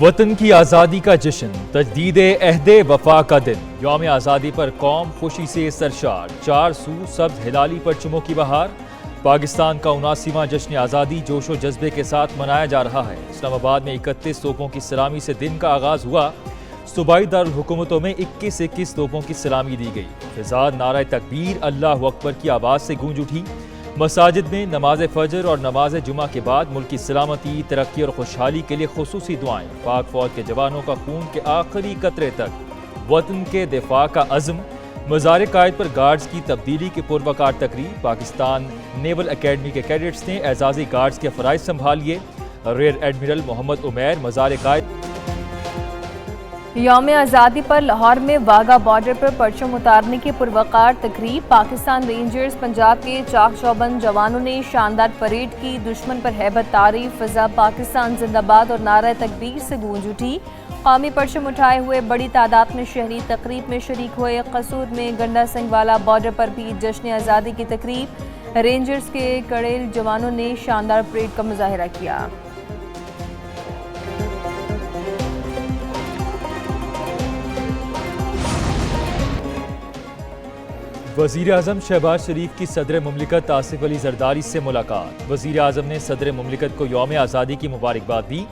وطن کی آزادی کا جشن، تجدید عہد وفا کا دن۔ یوم آزادی پر قوم خوشی سے سرشار، چار سو سبز ہلالی پرچموں کی بہار۔ پاکستان کا 79واں جشن آزادی جوش و جذبے کے ساتھ منایا جا رہا ہے۔ اسلام آباد میں 31 توپوں کی سلامی سے دن کا آغاز ہوا۔ صوبائی دارالحکومتوں میں 21 توپوں کی سلامی دی گئی۔ فضا نعرہ تکبیر اللہ اکبر کی آواز سے گونج اٹھی۔ مساجد میں نماز فجر اور نماز جمعہ کے بعد ملک کی سلامتی، ترقی اور خوشحالی کے لیے خصوصی دعائیں۔ پاک فوج کے جوانوں کا خون کے آخری قطرے تک وطن کے دفاع کا عزم۔ مزار قائد پر گارڈز کی تبدیلی کے پروقار تقریب۔ پاکستان نیول اکیڈمی کے کیڈٹس نے اعزازی گارڈز کے فرائض سنبھال لیے۔ ریئر ایڈمرل محمد عمیر مزار قائد۔ یوم آزادی پر لاہور میں واگا بارڈر پر پرچم اتارنے کی پروقار تقریب۔ پاکستان رینجرز پنجاب کے چاق چوبند جوانوں نے شاندار پریڈ کی۔ دشمن پر ہیبت تعریف، فضا پاکستان زندہ باد اور نعرہ تکبیر سے گونج اٹھی۔ قومی پرچم اٹھائے ہوئے بڑی تعداد میں شہری تقریب میں شریک ہوئے۔ قصور میں گنڈا سنگھ والا بارڈر پر بھی جشن آزادی کی تقریب۔ رینجرز کے کڑیل جوانوں نے شاندار پریڈ کا مظاہرہ کیا۔ وزیر اعظم شہباز شریف کی صدر مملکت آصف علی زرداری سے ملاقات۔ وزیر اعظم نے صدر مملکت کو یوم آزادی کی مبارکباد دی۔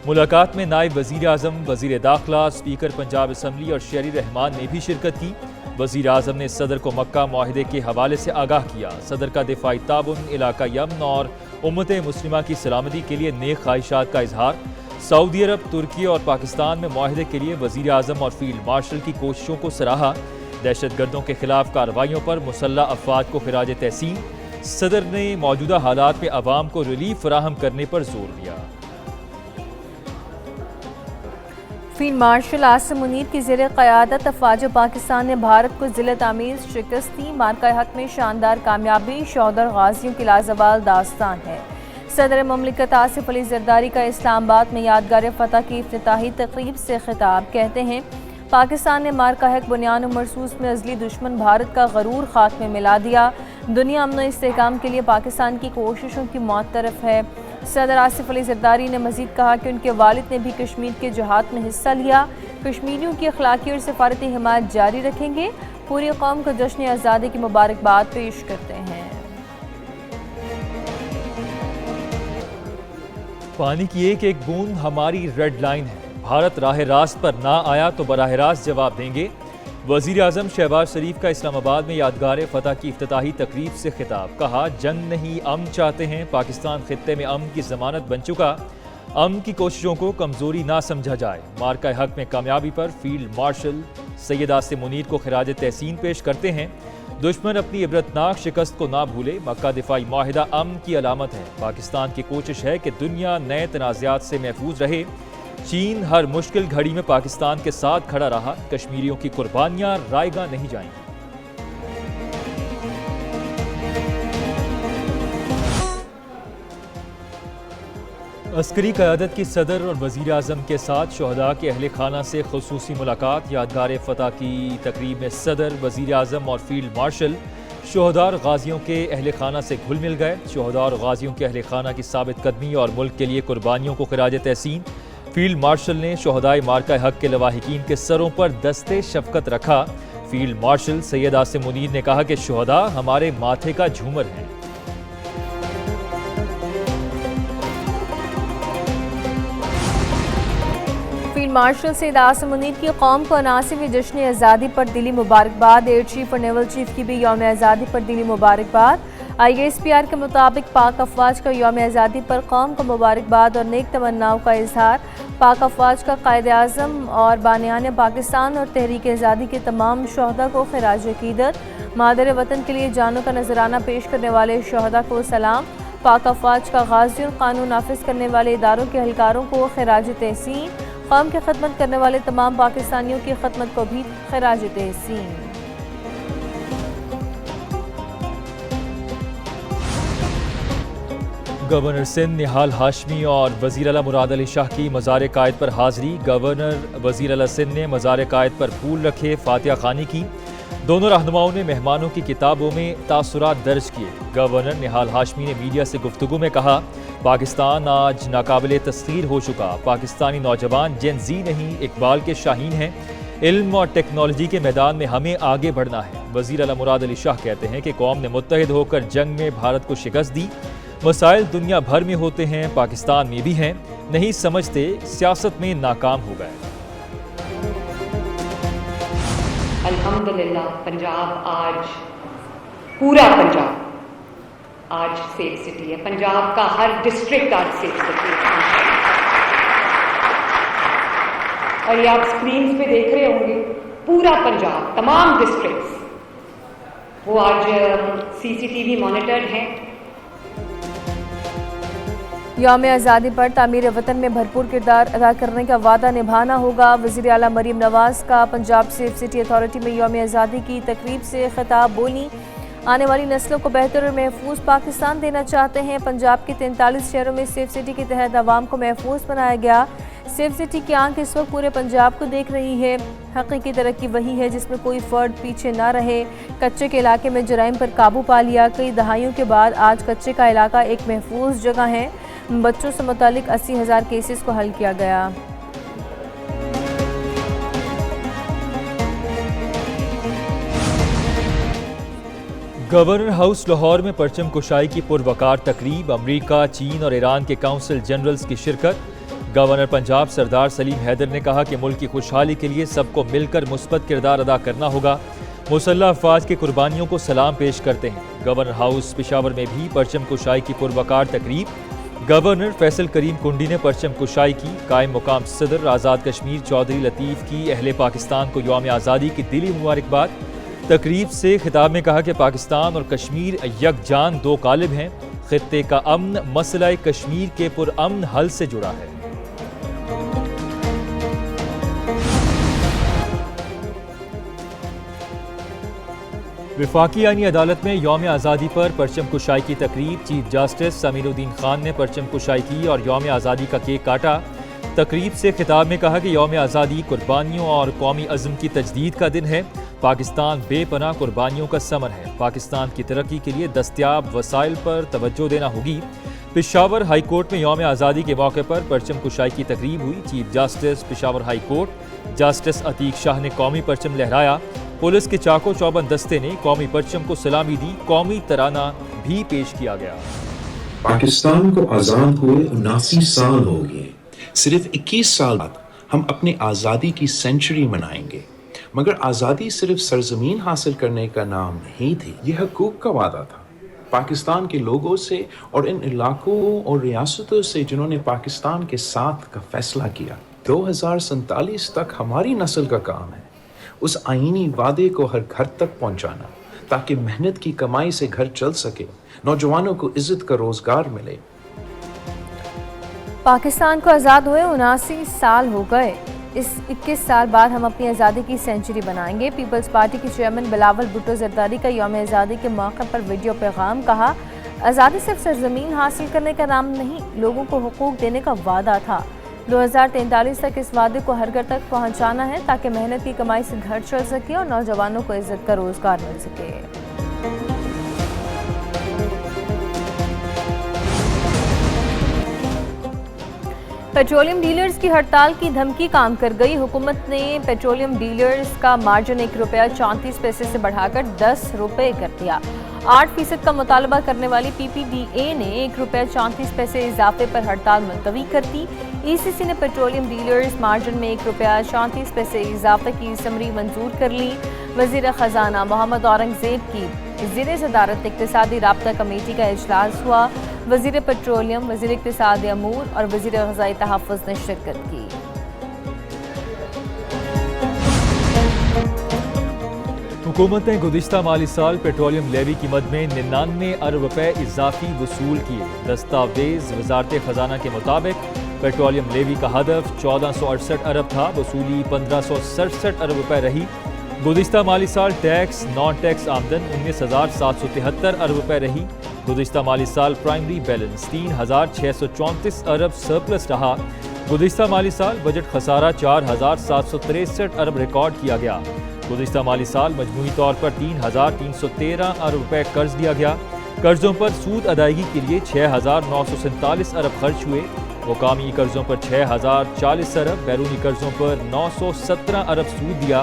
ملاقات میں نائب وزیر اعظم، وزیر داخلہ، اسپیکر پنجاب اسمبلی اور شہری رحمان نے بھی شرکت کی۔ وزیر اعظم نے صدر کو مکہ معاہدے کے حوالے سے آگاہ کیا۔ صدر کا دفاعی تعاون، علاقائی امن اور امت مسلمہ کی سلامتی کے لیے نیک خواہشات کا اظہار۔ سعودی عرب، ترکی اور پاکستان میں معاہدے کے لیے وزیر اعظم اور فیلڈ مارشل کی کوششوں کو سراہا۔ دہشت گردوں کے خلاف کارروائیوں پر مسلح افواج کو خراج تحسین۔ صدر نے موجودہ حالات میں عوام کو ریلیف فراہم کرنے پر زور دیا۔ فیلڈ مارشل عاصم منیر کی زیر قیادت افواج پاکستان نے بھارت کو ذلت آمیز شکست دی۔ مارکہ حق میں شاندار کامیابی، شہداء اور غازیوں کی لازوال داستان ہے۔ صدر مملکت آصف علی زرداری کا اسلام آباد میں یادگار فتح کی افتتاحی تقریب سے خطاب۔ کہتے ہیں پاکستان نے مارکہ حق بنیان و مرصوص میں ازلی دشمن بھارت کا غرور خاک میں ملا دیا۔ دنیا امن و استحکام کے لیے پاکستان کی کوششوں کی معترف ہے۔ صدر آصف علی زرداری نے مزید کہا کہ ان کے والد نے بھی کشمیر کے جہاد میں حصہ لیا۔ کشمیریوں کی اخلاقی اور سفارتی حمایت جاری رکھیں گے۔ پوری قوم کو جشن آزادی کی مبارکباد پیش کرتے ہیں۔ پانی کی ایک ایک بوند ہماری ریڈ لائن ہے۔ بھارت راہ راست پر نہ آیا تو براہ راست جواب دیں گے۔ وزیر اعظم شہباز شریف کا اسلام آباد میں یادگار فتح کی افتتاحی تقریب سے خطاب۔ کہا جنگ نہیں امن چاہتے ہیں۔ پاکستان خطے میں امن کی ضمانت بن چکا۔ امن کی کوششوں کو کمزوری نہ سمجھا جائے۔ مارکہ حق میں کامیابی پر فیلڈ مارشل سید عاصم منیر کو خراج تحسین پیش کرتے ہیں۔ دشمن اپنی عبرتناک شکست کو نہ بھولے۔ مکہ دفاعی معاہدہ امن کی علامت ہے۔ پاکستان کی کوشش ہے کہ دنیا نئے تنازعات سے محفوظ رہے۔ چین ہر مشکل گھڑی میں پاکستان کے ساتھ کھڑا رہا۔ کشمیریوں کی قربانیاں رائیگاں نہیں جائیں گی۔ عسکری قیادت کی صدر اور وزیر اعظم کے ساتھ شہداء کے اہل خانہ سے خصوصی ملاقات۔ یادگار فتح کی تقریب میں صدر، وزیر اعظم اور فیلڈ مارشل شہداء اور غازیوں کے اہل خانہ سے گھل مل گئے۔ شہداء اور غازیوں کے اہل خانہ کی ثابت قدمی اور ملک کے لیے قربانیوں کو خراج تحسین۔ فیلڈ مارشل نے شہدائے مارکہ حق کے لواحقین کے سروں پر دستے شفقت رکھا۔ فیلڈ مارشل سید عاصم منیر نے کہا کہ شہداء ہمارے ماتھے کا جھومر ہیں۔ فیلڈ مارشل سید عاصم منیر کی قوم کو 79ویں جشن آزادی پر دلی مبارکباد۔ ایئر چیف اور نیول چیف کی بھی یوم آزادی پر دلی مبارکباد۔ ISPR کے مطابق پاک افواج کا یوم آزادی پر قوم کو مبارکباد اور نیک تمناؤں کا اظہار۔ پاک افواج کا قائد اعظم اور بانیان پاکستان اور تحریک آزادی کے تمام شہداء کو خراج عقیدت۔ مادر وطن کے لیے جانوں کا نذرانہ پیش کرنے والے شہداء کو سلام۔ پاک افواج کا غازیوں، قانون نافذ کرنے والے اداروں کے اہلکاروں کو خراج تحسین۔ قوم کی خدمت کرنے والے تمام پاکستانیوں کی خدمت کو بھی خراج تحسین۔ گورنر سندھ نہال ہاشمی اور وزیر اعلیٰ مراد علی شاہ کی مزار قائد پر حاضری۔ گورنر وزیر اعلیٰ سندھ نے مزار قائد پر پھول رکھے، فاتحہ خوانی کی۔ دونوں رہنماؤں نے مہمانوں کی کتابوں میں تاثرات درج کیے۔ گورنر نہال ہاشمی نے میڈیا سے گفتگو میں کہا پاکستان آج ناقابل تسخیر ہو چکا. پاکستانی نوجوان جین زی نہیں اقبال کے شاہین ہیں. علم اور ٹیکنالوجی کے میدان میں ہمیں آگے بڑھنا ہے. وزیر اعلیٰ مراد علی شاہ کہتے ہیں کہ قوم نے متحد ہو کر جنگ میں بھارت کو شکست دی. مسائل دنیا بھر میں ہوتے ہیں, پاکستان میں بھی ہیں, نہیں سمجھتے سیاست میں ناکام ہو گئے. الحمدللہ پنجاب آج پورا پنجاب آج سیف سٹی ہے. پنجاب کا ہر ڈسٹرکٹ آج سیف سٹی ہے. اور یہ آپ اسکرینز پہ دیکھ رہے ہوں گے, پورا پنجاب تمام ڈسٹرکٹس وہ آج CCTV مانیٹرڈ ہیں. یوم آزادی پر تعمیر وطن میں بھرپور کردار ادا کرنے کا وعدہ نبھانا ہوگا. وزیر اعلیٰ مریم نواز کا پنجاب سیف سٹی اتھارٹی میں یوم آزادی کی تقریب سے خطاب. بولی آنے والی نسلوں کو بہتر اور محفوظ پاکستان دینا چاہتے ہیں. پنجاب کے 43 شہروں میں سیف سٹی کے تحت عوام کو محفوظ بنایا گیا. سیف سٹی کی آنکھ اس وقت پورے پنجاب کو دیکھ رہی ہے. حقیقی ترقی وہی ہے جس میں کوئی فرد پیچھے نہ رہے. کچے کے علاقے میں جرائم پر قابو پا لیا. کئی دہائیوں کے بعد آج کچے کا علاقہ ایک محفوظ جگہ ہے. بچوں سے متعلق 80,000 کیسز کو حل کیا گیا. گورنر ہاؤس لاہور میں پرچم کشائی کی پروقار تقریب. امریکہ, چین اور ایران کے کونسل جنرلز کی شرکت. گورنر پنجاب سردار سلیم حیدر نے کہا کہ ملک کی خوشحالی کے لیے سب کو مل کر مثبت کردار ادا کرنا ہوگا. مسلح افواج کی قربانیوں کو سلام پیش کرتے ہیں. گورنر ہاؤس پشاور میں بھی پرچم کشائی کی پروقار تقریب. گورنر فیصل کریم کنڈی نے پرچم کشائی کی. قائم مقام صدر آزاد کشمیر چودھری لطیف کی اہل پاکستان کو یوم آزادی کی دلی مبارکباد. تقریب سے خطاب میں کہا کہ پاکستان اور کشمیر یکجان دو قالب ہیں. خطے کا امن مسئلہ کشمیر کے پرامن حل سے جڑا ہے. وفاقی آئینی عدالت میں یوم آزادی پر پرچم کشائی کی تقریب. چیف جسٹس امین الدین خان نے پرچم کشائی کی اور یوم آزادی کا کیک کاٹا. تقریب سے خطاب میں کہا کہ یوم آزادی قربانیوں اور قومی عزم کی تجدید کا دن ہے. پاکستان بے پناہ قربانیوں کا ثمر ہے. پاکستان کی ترقی کے لیے دستیاب وسائل پر توجہ دینا ہوگی. پشاور ہائی کورٹ میں یوم آزادی کے موقع پر پرچم کشائی کی تقریب ہوئی. Chief justice Peshawar high court justice Atiq Shah نے قومی پرچم لہرایا. پولیس کے چاقو چوبند دستے نے قومی پرچم کو سلامی دی. قومی ترانہ بھی پیش کیا گیا. پاکستان کو آزاد ہوئے 79 سال ہو گئے. صرف 21 سال بعد ہم اپنی آزادی کی سینچری منائیں گے. مگر آزادی صرف سرزمین حاصل کرنے کا نام نہیں تھی, یہ حقوق کا وعدہ تھا. پاکستان کے لوگوں سے اور ان علاقوں اور ریاستوں سے جنہوں نے پاکستان کے ساتھ کا فیصلہ کیا. 2047 تک ہماری نسل کا کام ہے اس آئینی وعدے کو ہر گھر تک پہنچانا, تاکہ محنت کی کمائی سے گھر چل سکے, نوجوانوں کو عزت کا روزگار ملے. پاکستان کو آزاد ہوئے 79 سال ہو گئے. اس 21 سال بعد ہم اپنی آزادی کی سینچری بنائیں گے. پیپلز پارٹی کے چیئرمین بلاول بھٹو زرداری کا یوم آزادی کے موقع پر ویڈیو پیغام. کہا آزادی صرف سرزمین حاصل کرنے کا نام نہیں, لوگوں کو حقوق دینے کا وعدہ تھا. 2043 تک اس وعدے کو ہر گھر تک پہنچانا ہے, تاکہ محنت کی کمائی سے گھر چل سکے اور نوجوانوں کو عزت کا روزگار مل سکے. پیٹرولیم ڈیلرز کی ہڑتال کی دھمکی کام کر گئی. حکومت نے پیٹرولیم ڈیلرز کا مارجن 1 روپیہ 34 پیسے سے بڑھا کر 10 روپے کر دیا. 8% کا مطالبہ کرنے والی PPDA نے 1 روپیہ 34 پیسے اضافے پر ہڑتال ملتوی کر دی. ECC نے پیٹرولیم ڈیلرز مارجن میں 1 روپیہ 34 پیسے اضافے کی سمری منظور کر لی. وزیر خزانہ محمد اورنگزیب کی زیر صدارت اقتصادی رابطہ کمیٹی کا اجلاس ہوا. وزیر پیٹرولیم, وزیر اقتصادی امور اور وزیر غذائی تحفظ نے شرکت کی. حکومت نے گزشتہ مالی سال پیٹرولیم لیوی کی مد میں 99 ارب روپے اضافی وصول کیے. دستاویز وزارت خزانہ کے مطابق پیٹرولیم لیوی کا ہدف 1468 ارب تھا, وصولی 1567 ارب روپے رہی. گزشتہ مالی سال ٹیکس نان ٹیکس آمدن 19,773 ارب روپے رہی. گزشتہ مالی سال پرائمری بیلنس 3,634 ارب سرپلس رہا. گزشتہ مالی سال بجٹ خسارہ 4,763 ارب ریکارڈ کیا گیا. گزشتہ مالی سال مجموعی طور پر 3,313 ارب روپے قرض دیا گیا. قرضوں پر سود ادائیگی کے لیے 6,947 ارب خرچ ہوئے، مقامی قرضوں پر 6,040 ارب، بیرونی قرضوں پر 917 ارب سود دیا،